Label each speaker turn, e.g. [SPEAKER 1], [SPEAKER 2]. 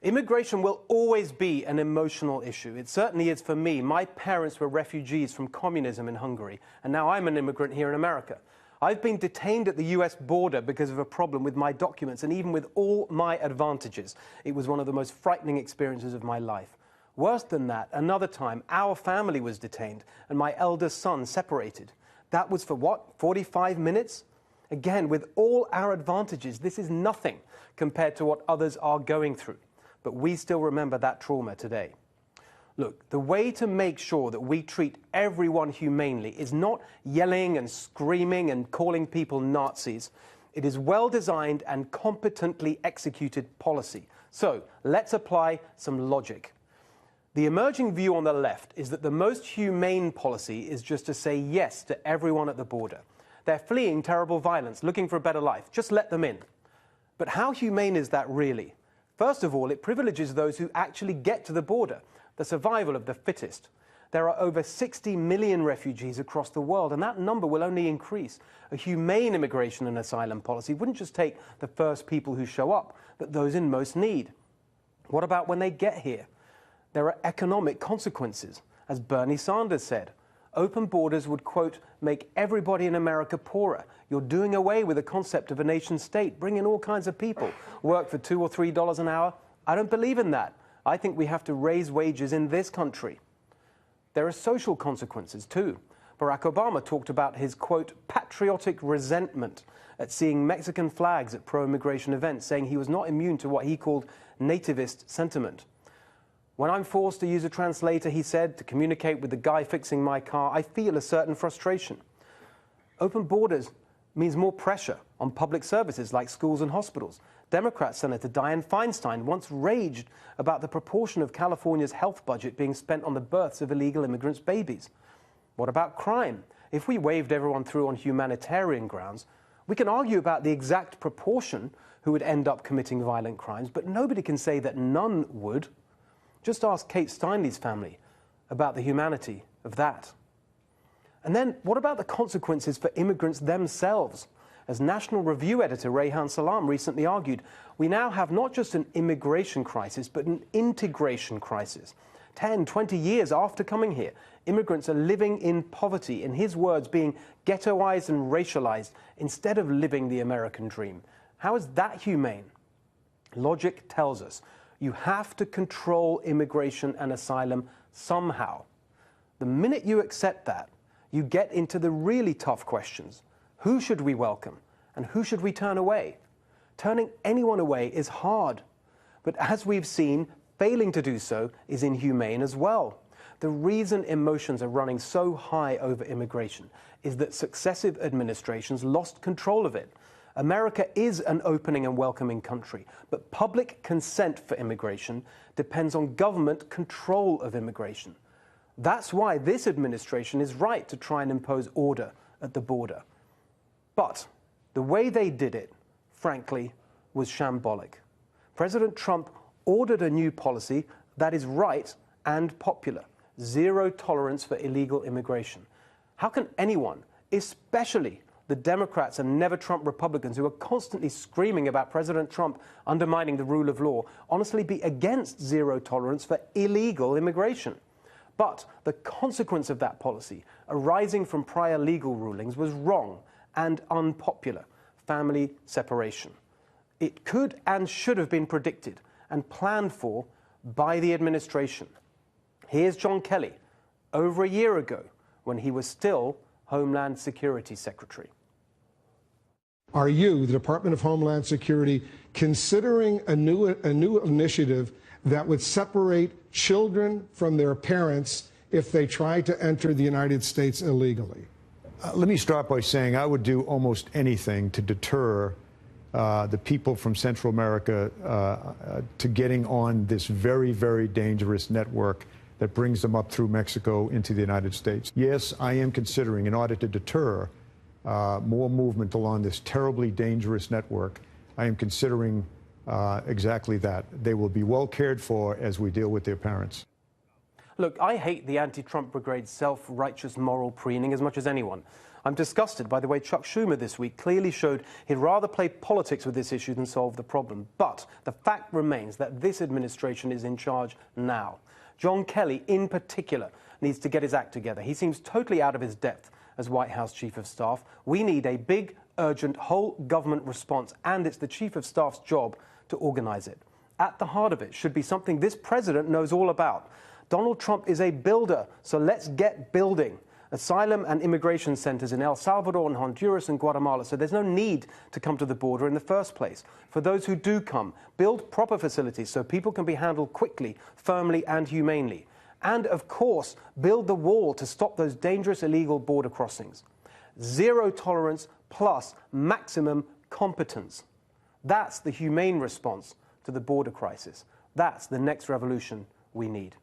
[SPEAKER 1] Immigration will always be an emotional issue. It certainly is for me. My parents were refugees from communism in Hungary, and now I'm an immigrant here in America. I've been detained at the US border because of a problem with my documents, and even with all my advantages, it was one of the most frightening experiences of my life. Worse than that, another time, our family was detained, and my eldest son separated. That was for what, 45 minutes? Again, with all our advantages, this is nothing compared to what others are going through. But we still remember that trauma today. Look, the way to make sure that we treat everyone humanely is not yelling and screaming and calling people Nazis. It is well-designed and competently executed policy. So let's apply some logic. The emerging view on the left is that the most humane policy is just to say yes to everyone at the border. They're fleeing terrible violence, looking for a better life. Just let them in. But how humane is that really? First of all, it privileges those who actually get to the border, the survival of the fittest. There are over 60 million refugees across the world, and that number will only increase. A humane immigration and asylum policy wouldn't just take the first people who show up, but those in most need. What about when they get here? There are economic consequences. As Bernie Sanders said, open borders would, quote, make everybody in America poorer. You're doing away with the concept of a nation state, bring in all kinds of people, work for $2 or $3 an hour. I don't believe in that. I think we have to raise wages in this country. There are social consequences too. Barack Obama talked about his, quote, patriotic resentment at seeing Mexican flags at pro-immigration events, saying he was not immune to what he called nativist sentiment. When I'm forced to use a translator, he said, to communicate with the guy fixing my car, I feel a certain frustration. Open borders means more pressure on public services like schools and hospitals. Democrat Senator Dianne Feinstein once raged about the proportion of California's health budget being spent on the births of illegal immigrants' babies. What about crime? If we waved everyone through on humanitarian grounds, we can argue about the exact proportion who would end up committing violent crimes, but nobody can say that none would. Just ask Kate Steinle's family about the humanity of that. And then, what about the consequences for immigrants themselves? As National Review editor Rehan Salam recently argued, we now have not just an immigration crisis, but an integration crisis. 10, 20 years after coming here, immigrants are living in poverty, in his words, being ghettoized and racialized, instead of living the American dream. How is that humane? Logic tells us you have to control immigration and asylum somehow. The minute you accept that, you get into the really tough questions. Who should we welcome, and who should we turn away? Turning anyone away is hard, but as we've seen, failing to do so is inhumane as well. The reason emotions are running so high over immigration is that successive administrations lost control of it. America is an opening and welcoming country, but public consent for immigration depends on government control of immigration. That's why this administration is right to try and impose order at the border. But the way they did it, frankly, was shambolic. President Trump ordered a new policy that is right and popular: zero tolerance for illegal immigration. How can anyone, especially the Democrats and never-Trump Republicans who are constantly screaming about President Trump undermining the rule of law, honestly be against zero tolerance for illegal immigration? But the consequence of that policy, arising from prior legal rulings, was wrong and unpopular: family separation. It could and should have been predicted and planned for by the administration. Here's John Kelly, over a year ago, when he was still Homeland Security Secretary.
[SPEAKER 2] Are you, the Department of Homeland Security, considering a new initiative that would separate children from their parents if they try to enter the United States illegally?
[SPEAKER 3] Let me start by saying I would do almost anything to deter the people from Central America to getting on this very, very dangerous network that brings them up through Mexico into the United States. Yes, I am considering, in order to deter more movement along this terribly dangerous network, I am considering exactly that. They will be well cared for as we deal with their parents.
[SPEAKER 1] Look, I hate the anti-Trump brigade's self-righteous moral preening as much as anyone. I'm disgusted by the way Chuck Schumer this week clearly showed he'd rather play politics with this issue than solve the problem. But the fact remains that this administration is in charge now. John Kelly, in particular, needs to get his act together. He seems totally out of his depth as White House Chief of Staff. We need a big, urgent, whole government response, and it's the Chief of Staff's job to organize it. At the heart of it should be something this president knows all about. Donald Trump is a builder, so let's get building. Asylum and immigration centers in El Salvador and Honduras and Guatemala, so there's no need to come to the border in the first place. For those who do come, build proper facilities so people can be handled quickly, firmly and humanely. And, of course, build the wall to stop those dangerous illegal border crossings. Zero tolerance plus maximum competence. That's the humane response to the border crisis. That's the next revolution we need.